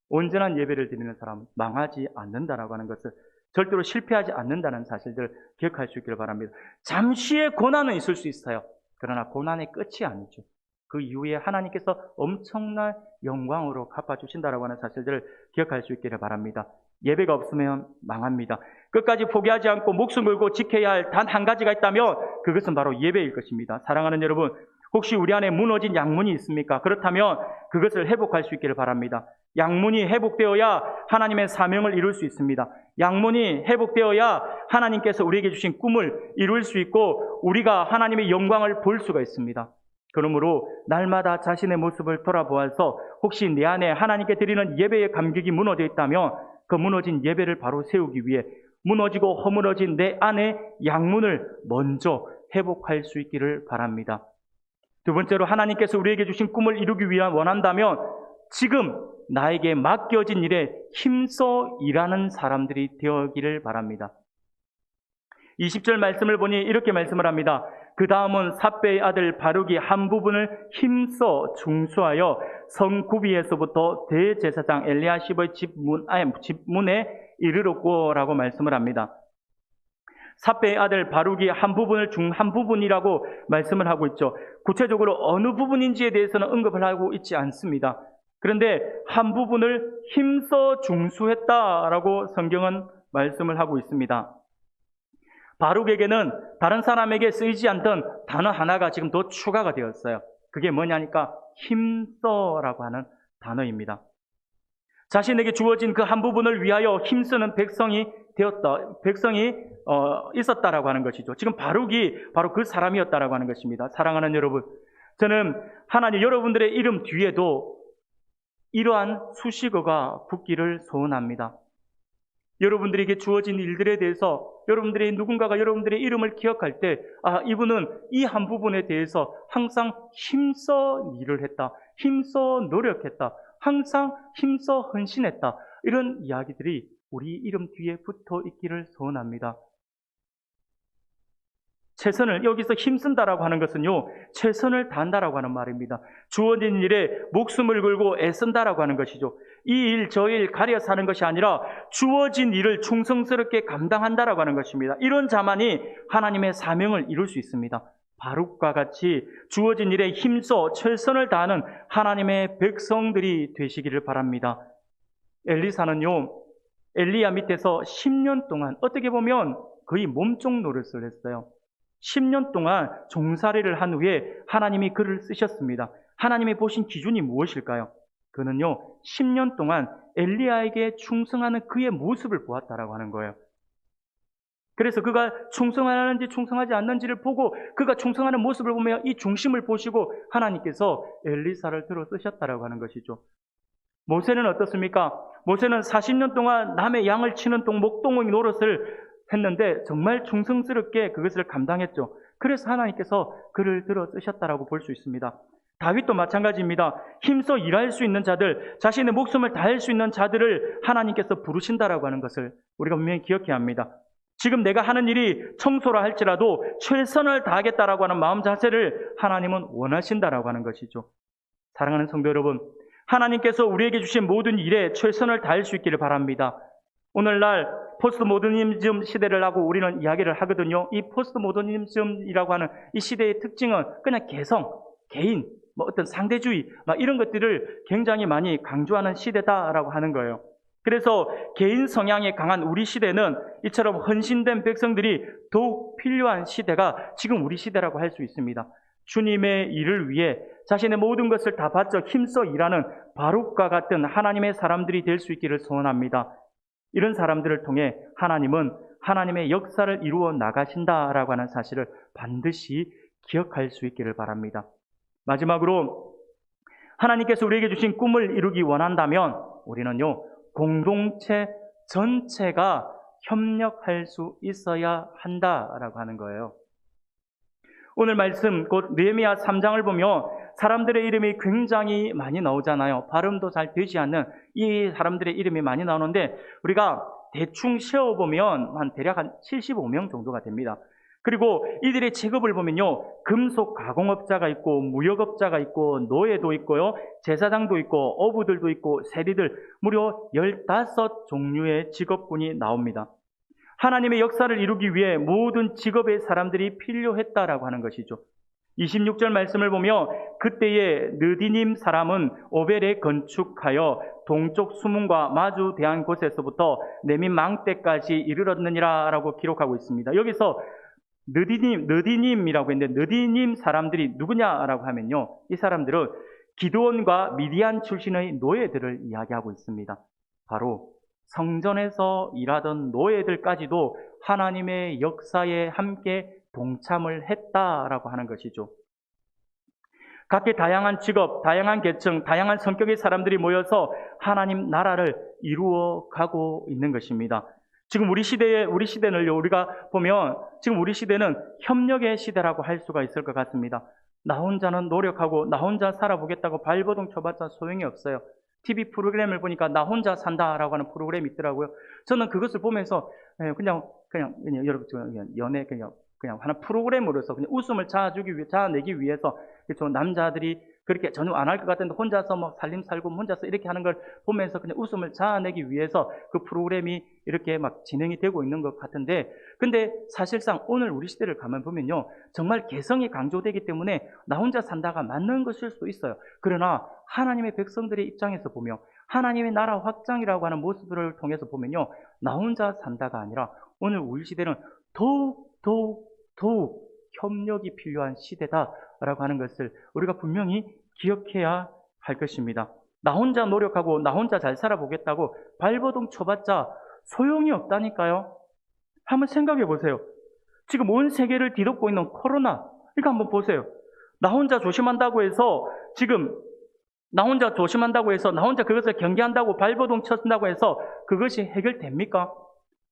온전한 예배를 드리는 사람은 망하지 않는다라고 하는 것을, 절대로 실패하지 않는다는 사실들을 기억할 수 있기를 바랍니다. 잠시의 고난은 있을 수 있어요. 그러나 고난의 끝이 아니죠. 그 이후에 하나님께서 엄청난 영광으로 갚아주신다라고 하는 사실들을 기억할 수 있기를 바랍니다. 예배가 없으면 망합니다. 끝까지 포기하지 않고 목숨 걸고 지켜야 할 단 한 가지가 있다면 그것은 바로 예배일 것입니다. 사랑하는 여러분, 혹시 우리 안에 무너진 양문이 있습니까? 그렇다면 그것을 회복할 수 있기를 바랍니다. 양문이 회복되어야 하나님의 사명을 이룰 수 있습니다. 양문이 회복되어야 하나님께서 우리에게 주신 꿈을 이룰 수 있고 우리가 하나님의 영광을 볼 수가 있습니다. 그러므로 날마다 자신의 모습을 돌아보아서 혹시 내 안에 하나님께 드리는 예배의 감격이 무너져 있다면 그 무너진 예배를 바로 세우기 위해 무너지고 허물어진 내 안의 양문을 먼저 회복할 수 있기를 바랍니다. 두 번째로, 하나님께서 우리에게 주신 꿈을 이루기 위해 원한다면 지금 나에게 맡겨진 일에 힘써 일하는 사람들이 되어기를 바랍니다. 20절 말씀을 보니 이렇게 말씀을 합니다. 그 다음은 삽배의 아들 바룩이 한 부분을 힘써 중수하여 성구비에서부터 대제사장 엘리야십의 집문에 이르렀고라고 말씀을 합니다. 삽배의 아들 바룩이 한 부분이라고 말씀을 하고 있죠. 구체적으로 어느 부분인지에 대해서는 언급을 하고 있지 않습니다. 그런데 한 부분을 힘써 중수했다라고 성경은 말씀을 하고 있습니다. 바룩에게는 다른 사람에게 쓰이지 않던 단어 하나가 지금 더 추가가 되었어요. 그게 뭐냐니까 힘써라고 하는 단어입니다. 자신에게 주어진 그 한 부분을 위하여 힘쓰는 백성이 있었다라고 하는 것이죠. 지금 바룩이 바로 그 사람이었다라고 하는 것입니다. 사랑하는 여러분, 저는 하나님 여러분들의 이름 뒤에도 이러한 수식어가 붙기를 소원합니다. 여러분들에게 주어진 일들에 대해서 누군가가 여러분들의 이름을 기억할 때, 이분은 이 한 부분에 대해서 항상 힘써 일을 했다, 힘써 노력했다, 항상 힘써 헌신했다, 이런 이야기들이 우리 이름 뒤에 붙어 있기를 소원합니다. 여기서 힘쓴다라고 하는 것은요, 최선을 다한다라고 하는 말입니다. 주어진 일에 목숨을 걸고 애쓴다라고 하는 것이죠. 이 일, 저 일 가려 사는 것이 아니라 주어진 일을 충성스럽게 감당한다라고 하는 것입니다. 이런 자만이 하나님의 사명을 이룰 수 있습니다. 바룩과 같이 주어진 일에 힘써 최선을 다하는 하나님의 백성들이 되시기를 바랍니다. 엘리사는요, 엘리야 밑에서 10년 동안 어떻게 보면 거의 몸종 노릇을 했어요. 10년 동안 종살이를 한 후에 하나님이 그를 쓰셨습니다. 하나님이 보신 기준이 무엇일까요? 그는요, 10년 동안 엘리야에게 충성하는 그의 모습을 보았다라고 하는 거예요. 그래서 그가 충성하는지 충성하지 않는지를 보고 그가 충성하는 모습을 보며 이 중심을 보시고 하나님께서 엘리사를 들어 쓰셨다라고 하는 것이죠. 모세는 어떻습니까? 모세는 40년 동안 남의 양을 치는 목동의 노릇을 했는데 정말 충성스럽게 그것을 감당했죠. 그래서 하나님께서 그를 들어 쓰셨다라고 볼 수 있습니다. 다윗도 마찬가지입니다. 힘써 일할 수 있는 자들, 자신의 목숨을 다할 수 있는 자들을 하나님께서 부르신다라고 하는 것을 우리가 분명히 기억해야 합니다. 지금 내가 하는 일이 청소라 할지라도 최선을 다하겠다라고 하는 마음 자세를 하나님은 원하신다라고 하는 것이죠. 사랑하는 성도 여러분, 하나님께서 우리에게 주신 모든 일에 최선을 다할 수 있기를 바랍니다. 오늘날 포스트 모더니즘 시대를 하고 우리는 이야기를 하거든요. 이 포스트 모더니즘이라고 하는 이 시대의 특징은 그냥 개성, 개인, 어떤 상대주의 이런 것들을 굉장히 많이 강조하는 시대다라고 하는 거예요. 그래서 개인 성향이 강한 우리 시대는 이처럼 헌신된 백성들이 더욱 필요한 시대가 지금 우리 시대라고 할 수 있습니다. 주님의 일을 위해 자신의 모든 것을 다 바쳐 힘써 일하는 바룩과 같은 하나님의 사람들이 될 수 있기를 소원합니다. 이런 사람들을 통해 하나님은 하나님의 역사를 이루어 나가신다라고 하는 사실을 반드시 기억할 수 있기를 바랍니다. 마지막으로 하나님께서 우리에게 주신 꿈을 이루기 원한다면 우리는요, 공동체 전체가 협력할 수 있어야 한다라고 하는 거예요. 오늘 말씀 곧 느헤미야 3장을 보면 사람들의 이름이 굉장히 많이 나오잖아요. 발음도 잘 되지 않는 이 사람들의 이름이 많이 나오는데 우리가 대충 세어보면 대략 한 75명 정도가 됩니다. 그리고 이들의 직업을 보면요, 금속 가공업자가 있고 무역업자가 있고 노예도 있고요, 제사장도 있고 어부들도 있고 세리들, 무려 15종류의 직업군이 나옵니다. 하나님의 역사를 이루기 위해 모든 직업의 사람들이 필요했다라고 하는 것이죠. 26절 말씀을 보며 그때에 느디님 사람은 오벨에 건축하여 동쪽 수문과 마주대한 곳에서부터 네민 망대까지 이르렀느니라 라고 기록하고 있습니다. 여기서 느디님이라고 했는데 느디님 사람들이 누구냐라고 하면요, 이 사람들은 기드온과 미디안 출신의 노예들을 이야기하고 있습니다. 바로 성전에서 일하던 노예들까지도 하나님의 역사에 함께 동참을 했다라고 하는 것이죠. 각기 다양한 직업, 다양한 계층, 다양한 성격의 사람들이 모여서 하나님 나라를 이루어 가고 있는 것입니다. 지금 우리 시대는요, 우리가 보면 지금 우리 시대는 협력의 시대라고 할 수가 있을 것 같습니다. 나 혼자는 노력하고 나 혼자 살아보겠다고 발버둥 쳐봤자 소용이 없어요. TV 프로그램을 보니까 나 혼자 산다라고 하는 프로그램이 있더라고요. 저는 그것을 보면서 그냥 여러분 연애 그냥 하는 프로그램으로서 그냥 웃음을 자아내기 위해서 저 남자들이 그렇게 전혀 안 할 것 같은데 혼자서 살림 살고 혼자서 이렇게 하는 걸 보면서 그냥 웃음을 자아내기 위해서 그 프로그램이 이렇게 진행이 되고 있는 것 같은데, 근데 사실상 오늘 우리 시대를 가만 보면요, 정말 개성이 강조되기 때문에 나 혼자 산다가 맞는 것일 수도 있어요. 그러나 하나님의 백성들의 입장에서 보며 하나님의 나라 확장이라고 하는 모습들을 통해서 보면요, 나 혼자 산다가 아니라 오늘 우리 시대는 더욱 협력이 필요한 시대다라고 하는 것을 우리가 분명히 기억해야 할 것입니다. 나 혼자 노력하고 나 혼자 잘 살아보겠다고 발버둥 쳐봤자 소용이 없다니까요. 한번 생각해 보세요. 지금 온 세계를 뒤덮고 있는 코로나, 이거 한번 보세요. 나 혼자 조심한다고 해서 나 혼자 그것을 경계한다고 발버둥 쳤다고 해서 그것이 해결됩니까?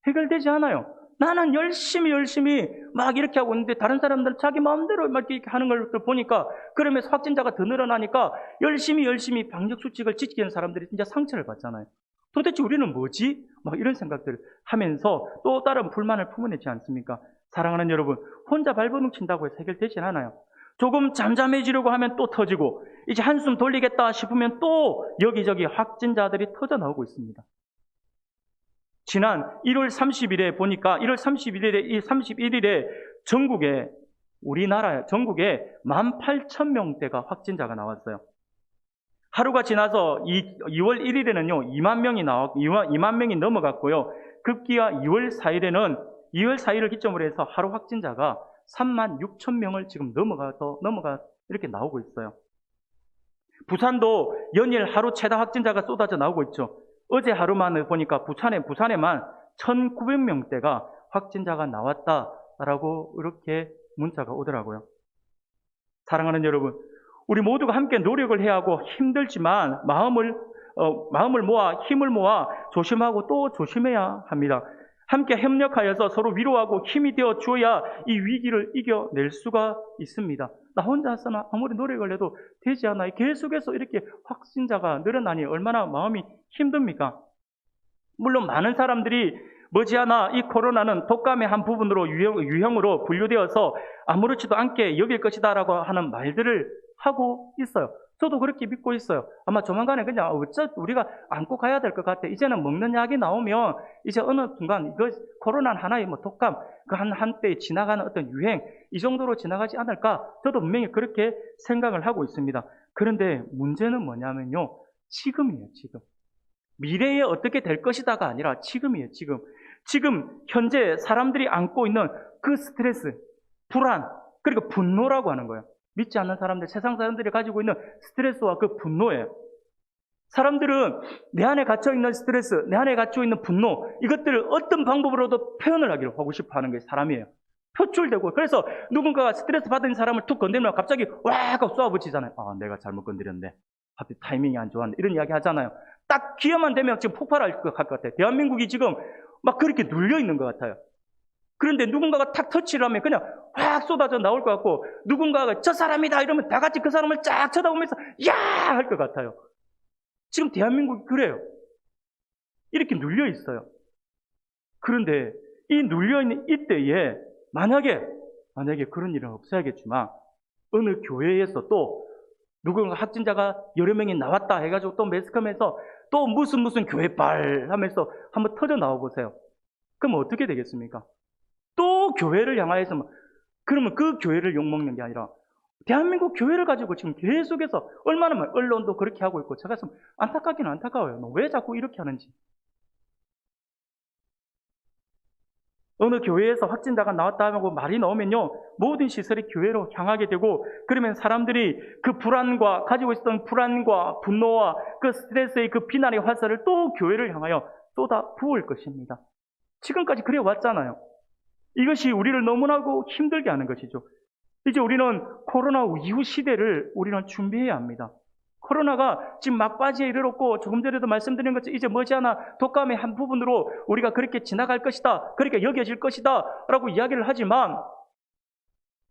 해결되지 않아요. 나는 열심히 막 이렇게 하고 있는데 다른 사람들은 자기 마음대로 막 이렇게 하는 걸 보니까, 그러면서 확진자가 더 늘어나니까 열심히 방역 수칙을 지키는 사람들이 진짜 상처를 받잖아요. 도대체 우리는 뭐지? 막 이런 생각들을 하면서 또 다른 불만을 품어내지 않습니까? 사랑하는 여러분, 혼자 발버둥 친다고 해서 해결되진 않아요. 조금 잠잠해지려고 하면 또 터지고, 이제 한숨 돌리겠다 싶으면 또 여기저기 확진자들이 터져 나오고 있습니다. 지난 1월 30일에 보니까 1월 31일에 우리나라 전국에 18,000명대가 확진자가 나왔어요. 하루가 지나서 2월 1일에는요, 2만 명이 넘어갔고요. 급기야 2월 4일을 기점으로 해서 하루 확진자가 3만 6천 명을 지금 넘어가 이렇게 나오고 있어요. 부산도 연일 하루 최다 확진자가 쏟아져 나오고 있죠. 어제 하루만 보니까 부산에만 1,900명대가 확진자가 나왔다라고 이렇게 문자가 오더라고요. 사랑하는 여러분, 우리 모두가 함께 노력을 해야 하고 힘들지만 마음을 모아 힘을 모아 조심하고 또 조심해야 합니다. 함께 협력하여서 서로 위로하고 힘이 되어 주어야 이 위기를 이겨낼 수가 있습니다. 나 혼자서는 아무리 노력을 해도 되지 않아요. 계속해서 이렇게 확진자가 늘어나니 얼마나 마음이 힘듭니까? 물론 많은 사람들이 머지않아 이 코로나는 독감의 한 부분으로 유형으로 분류되어서 아무렇지도 않게 여길 것이다라고 하는 말들을 하고 있어요. 저도 그렇게 믿고 있어요. 아마 조만간에 그냥 우리가 안고 가야 될 것 같아. 이제는 먹는 약이 나오면 이제 어느 순간 이거 코로나는 하나의 독감, 그 한때 지나가는 어떤 유행 이 정도로 지나가지 않을까? 저도 분명히 그렇게 생각을 하고 있습니다. 그런데 문제는 뭐냐면요. 지금이에요, 지금. 미래에 어떻게 될 것이다가 아니라 지금이에요, 지금. 지금 현재 사람들이 안고 있는 그 스트레스, 불안, 그리고 분노라고 하는 거예요. 믿지 않는 사람들, 세상 사람들이 가지고 있는 스트레스와 그 분노예요. 사람들은 내 안에 갇혀있는 스트레스, 내 안에 갇혀있는 분노, 이것들을 어떤 방법으로도 표현을 하고 싶어 하는 게 사람이에요. 표출되고, 그래서 누군가가 스트레스 받은 사람을 툭 건드리면 갑자기 와! 하고 쏘아붙이잖아요. 아, 내가 잘못 건드렸네. 하필 타이밍이 안 좋았네. 이런 이야기 하잖아요. 딱 기회만 되면 지금 폭발할 것 같아요. 대한민국이 지금 막 그렇게 눌려있는 것 같아요. 그런데 누군가가 탁 터치를 하면 그냥 확 쏟아져 나올 것 같고, 누군가가 저 사람이다 이러면 다 같이 그 사람을 쫙 쳐다보면서 야! 할 것 같아요. 지금 대한민국이 그래요. 이렇게 눌려 있어요. 그런데 이 눌려있는 이때에 만약에 그런 일은 없어야겠지만 어느 교회에서 또 누군가 확진자가 여러 명이 나왔다 해가지고 또 매스컴에서 또 무슨 교회빨 하면서 한번 터져 나와 보세요. 그럼 어떻게 되겠습니까? 또 교회를 향하여서 그러면 그 교회를 욕먹는 게 아니라 대한민국 교회를 가지고 지금 계속해서 얼마나 언론도 그렇게 하고 있고 제가 좀 안타깝긴 안타까워요. 왜 자꾸 이렇게 하는지. 어느 교회에서 확진자가 나왔다 하고 말이 나오면요, 모든 시설이 교회로 향하게 되고, 그러면 사람들이 그 불안과 가지고 있었던 불안과 분노와 그 스트레스의 그 비난의 화살을 또 교회를 향하여 쏟아 부을 것입니다. 지금까지 그래 왔잖아요. 이것이 우리를 너무나도 힘들게 하는 것이죠. 이제 우리는 코로나 이후 시대를 우리는 준비해야 합니다. 코로나가 지금 막바지에 이르렀고 조금 전에도 말씀드린 것처럼 이제 머지않아 독감의 한 부분으로 우리가 그렇게 지나갈 것이다, 그렇게 여겨질 것이다 라고 이야기를 하지만,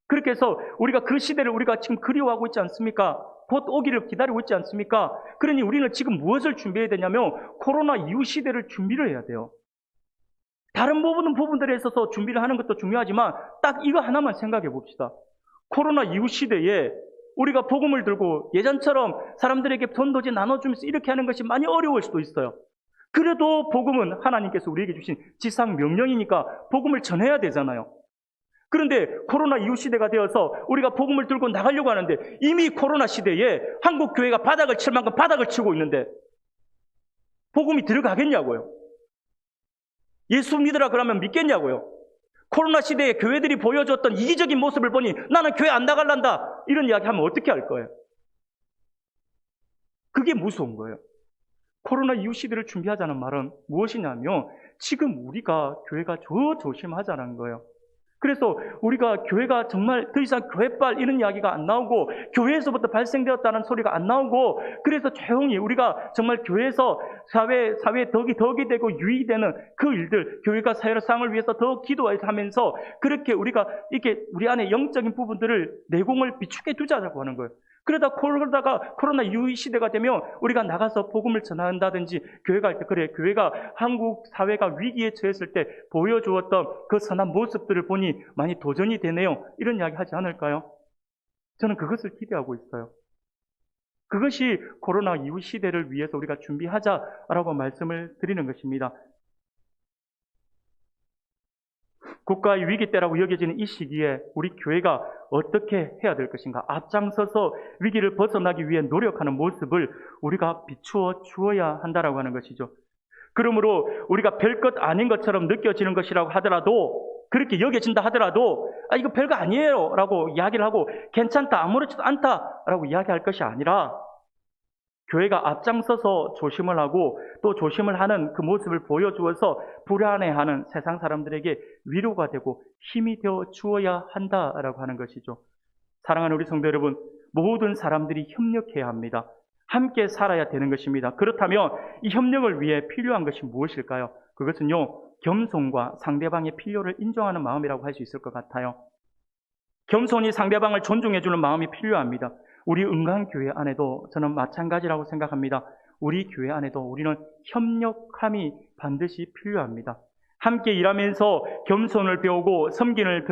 그렇게 해서 우리가 그 시대를 우리가 지금 그리워하고 있지 않습니까? 곧 오기를 기다리고 있지 않습니까? 그러니 우리는 지금 무엇을 준비해야 되냐면 코로나 이후 시대를 준비를 해야 돼요. 다른 부분들에 있어서 준비를 하는 것도 중요하지만 딱 이거 하나만 생각해 봅시다. 코로나 이후 시대에 우리가 복음을 들고 예전처럼 사람들에게 돈도지 나눠주면서 이렇게 하는 것이 많이 어려울 수도 있어요. 그래도 복음은 하나님께서 우리에게 주신 지상 명령이니까 복음을 전해야 되잖아요. 그런데 코로나 이후 시대가 되어서 우리가 복음을 들고 나가려고 하는데 이미 코로나 시대에 한국 교회가 바닥을 칠 만큼 바닥을 치고 있는데 복음이 들어가겠냐고요. 예수 믿으라 그러면 믿겠냐고요. 코로나 시대에 교회들이 보여줬던 이기적인 모습을 보니 나는 교회 안 나갈란다 이런 이야기 하면 어떻게 할 거예요? 그게 무서운 거예요. 코로나 이후 시대를 준비하자는 말은 무엇이냐면 지금 우리가 교회가 조심하자는 거예요. 그래서 우리가 교회가 정말 더 이상 교회빨 이런 이야기가 안 나오고 교회에서부터 발생되었다는 소리가 안 나오고, 그래서 조용히 우리가 정말 교회에서 사회에 덕이 되고 유익이 되는 그 일들, 교회가 사회상을 위해서 더 기도하면서 그렇게 우리가 이렇게 우리 안에 영적인 부분들을 내공을 비추게 두자고 하는 거예요. 그러다가 코로나 이후 시대가 되면 우리가 나가서 복음을 전한다든지 교회가 할 때 그래, 교회가 한국 사회가 위기에 처했을 때 보여주었던 그 선한 모습들을 보니 많이 도전이 되네요. 이런 이야기 하지 않을까요? 저는 그것을 기대하고 있어요. 그것이 코로나 이후 시대를 위해서 우리가 준비하자라고 말씀을 드리는 것입니다. 국가의 위기 때라고 여겨지는 이 시기에 우리 교회가 어떻게 해야 될 것인가? 앞장서서 위기를 벗어나기 위해 노력하는 모습을 우리가 비추어 주어야 한다라고 하는 것이죠. 그러므로 우리가 별것 아닌 것처럼 느껴지는 것이라고 하더라도, 그렇게 여겨진다 하더라도 이거 별거 아니에요 라고 이야기를 하고 괜찮다, 아무렇지도 않다 라고 이야기할 것이 아니라, 교회가 앞장서서 조심을 하고 또 조심을 하는 그 모습을 보여주어서 불안해하는 세상 사람들에게 위로가 되고 힘이 되어 주어야 한다라고 하는 것이죠. 사랑하는 우리 성도 여러분, 모든 사람들이 협력해야 합니다. 함께 살아야 되는 것입니다. 그렇다면 이 협력을 위해 필요한 것이 무엇일까요? 그것은요, 겸손과 상대방의 필요를 인정하는 마음이라고 할 수 있을 것 같아요. 겸손히 상대방을 존중해주는 마음이 필요합니다. 우리 은강교회 안에도 저는 마찬가지라고 생각합니다. 우리 교회 안에도 우리는 협력함이 반드시 필요합니다. 함께 일하면서 겸손을 배우고 섬김을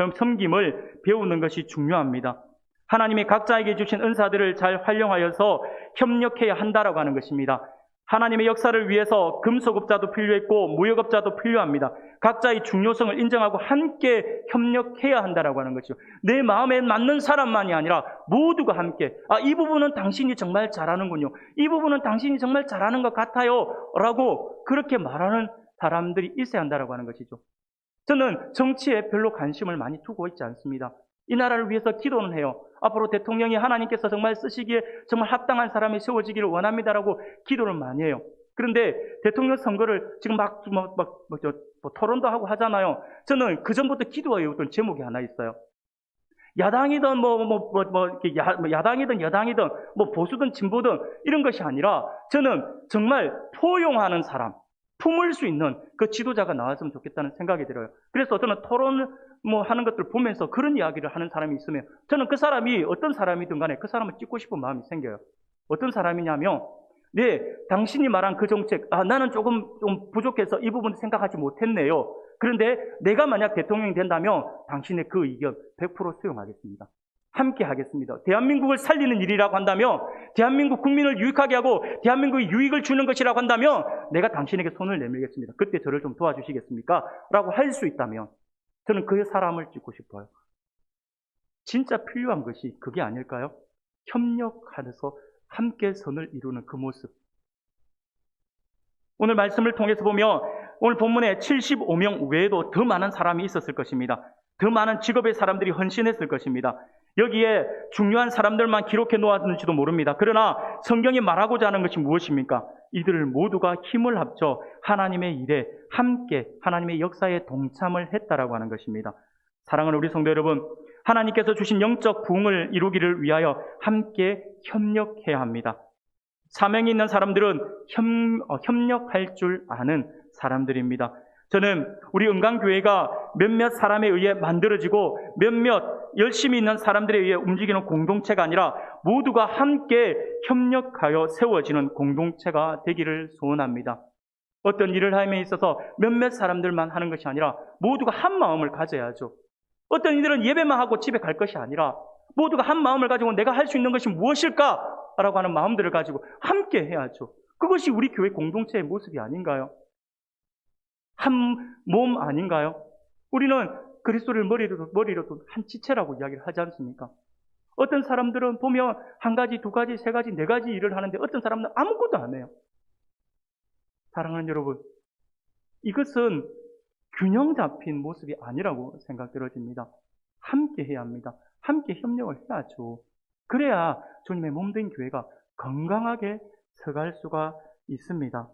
배우는 것이 중요합니다. 하나님이 각자에게 주신 은사들을 잘 활용하여서 협력해야 한다라고 하는 것입니다. 하나님의 역사를 위해서 금속업자도 필요했고 무역업자도 필요합니다. 각자의 중요성을 인정하고 함께 협력해야 한다라고 하는 것이죠. 내 마음에 맞는 사람만이 아니라 모두가 함께, 이 부분은 당신이 정말 잘하는군요, 이 부분은 당신이 정말 잘하는 것 같아요 라고 그렇게 말하는 사람들이 있어야 한다라고 하는 것이죠. 저는 정치에 별로 관심을 많이 두고 있지 않습니다. 이 나라를 위해서 기도는 해요. 앞으로 대통령이 하나님께서 정말 쓰시기에 정말 합당한 사람이 세워지기를 원합니다라고 기도를 많이 해요. 그런데 대통령 선거를 지금 토론도 하고 하잖아요. 저는 그 전부터 기도해왔던 제목이 하나 있어요. 야당이든 야당이든 여당이든 보수든 진보든 이런 것이 아니라 저는 정말 포용하는 사람, 품을 수 있는 그 지도자가 나왔으면 좋겠다는 생각이 들어요. 그래서 저는 토론을 하는 것들을 보면서 그런 이야기를 하는 사람이 있으면 저는 그 사람이 어떤 사람이든 간에 그 사람을 찍고 싶은 마음이 생겨요. 어떤 사람이냐면, 네, 당신이 말한 그 정책, 나는 좀 부족해서 이 부분 생각하지 못했네요. 그런데 내가 만약 대통령이 된다면 당신의 그 의견 100% 수용하겠습니다. 함께 하겠습니다. 대한민국을 살리는 일이라고 한다면, 대한민국 국민을 유익하게 하고 대한민국에 유익을 주는 것이라고 한다면 내가 당신에게 손을 내밀겠습니다. 그때 저를 좀 도와주시겠습니까? 라고 할 수 있다면 저는 그 사람을 찍고 싶어요. 진짜 필요한 것이 그게 아닐까요? 협력하면서 함께 선을 이루는 그 모습. 오늘 말씀을 통해서 보면 오늘 본문에 75명 외에도 더 많은 사람이 있었을 것입니다. 더 많은 직업의 사람들이 헌신했을 것입니다. 여기에 중요한 사람들만 기록해 놓았는지도 모릅니다. 그러나 성경이 말하고자 하는 것이 무엇입니까? 이들을 모두가 힘을 합쳐 하나님의 일에 함께 하나님의 역사에 동참을 했다라고 하는 것입니다. 사랑하는 우리 성도 여러분, 하나님께서 주신 영적 부흥을 이루기를 위하여 함께 협력해야 합니다. 사명이 있는 사람들은 협력할 줄 아는 사람들입니다. 저는 우리 은강교회가 몇몇 사람에 의해 만들어지고 몇몇 열심히 있는 사람들에 의해 움직이는 공동체가 아니라 모두가 함께 협력하여 세워지는 공동체가 되기를 소원합니다. 어떤 일을 함에 있어서 몇몇 사람들만 하는 것이 아니라 모두가 한 마음을 가져야죠. 어떤 이들은 예배만 하고 집에 갈 것이 아니라 모두가 한 마음을 가지고 내가 할 수 있는 것이 무엇일까라고 하는 마음들을 가지고 함께 해야죠. 그것이 우리 교회 공동체의 모습이 아닌가요? 한 몸 아닌가요? 우리는 그리스도를 머리로도 한 지체라고 이야기를 하지 않습니까? 어떤 사람들은 보면 한 가지, 두 가지, 세 가지, 네 가지 일을 하는데 어떤 사람은 아무것도 안 해요. 사랑하는 여러분, 이것은 균형 잡힌 모습이 아니라고 생각들어집니다. 함께 해야 합니다. 함께 협력을 해야죠. 그래야 주님의 몸된 교회가 건강하게 서갈 수가 있습니다.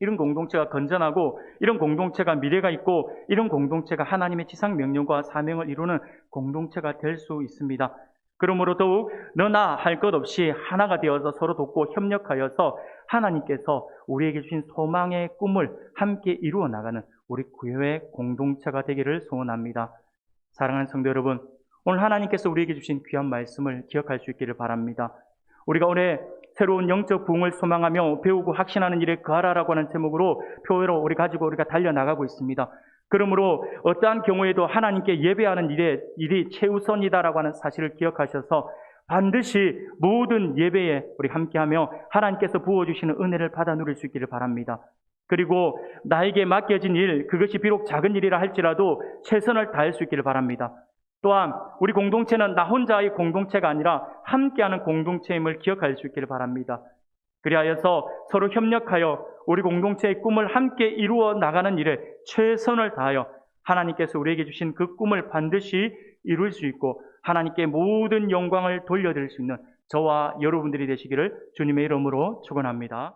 이런 공동체가 건전하고 이런 공동체가 미래가 있고 이런 공동체가 하나님의 지상 명령과 사명을 이루는 공동체가 될 수 있습니다. 그러므로 더욱 너나 할 것 없이 하나가 되어서 서로 돕고 협력하여서 하나님께서 우리에게 주신 소망의 꿈을 함께 이루어 나가는 우리 교회 공동체가 되기를 소원합니다. 사랑하는 성도 여러분, 오늘 하나님께서 우리에게 주신 귀한 말씀을 기억할 수 있기를 바랍니다. 우리가 올해 새로운 영적 부흥을 소망하며 배우고 확신하는 일에 거하라라고 하는 제목으로 표로 우리가 달려나가고 있습니다. 그러므로 어떠한 경우에도 하나님께 예배하는 일이 최우선이다라고 하는 사실을 기억하셔서 반드시 모든 예배에 우리 함께하며 하나님께서 부어주시는 은혜를 받아 누릴 수 있기를 바랍니다. 그리고 나에게 맡겨진 일, 그것이 비록 작은 일이라 할지라도 최선을 다할 수 있기를 바랍니다. 또한 우리 공동체는 나 혼자의 공동체가 아니라 함께하는 공동체임을 기억할 수 있기를 바랍니다. 그리하여서 서로 협력하여 우리 공동체의 꿈을 함께 이루어 나가는 일에 최선을 다하여 하나님께서 우리에게 주신 그 꿈을 반드시 이룰 수 있고 하나님께 모든 영광을 돌려드릴 수 있는 저와 여러분들이 되시기를 주님의 이름으로 축원합니다.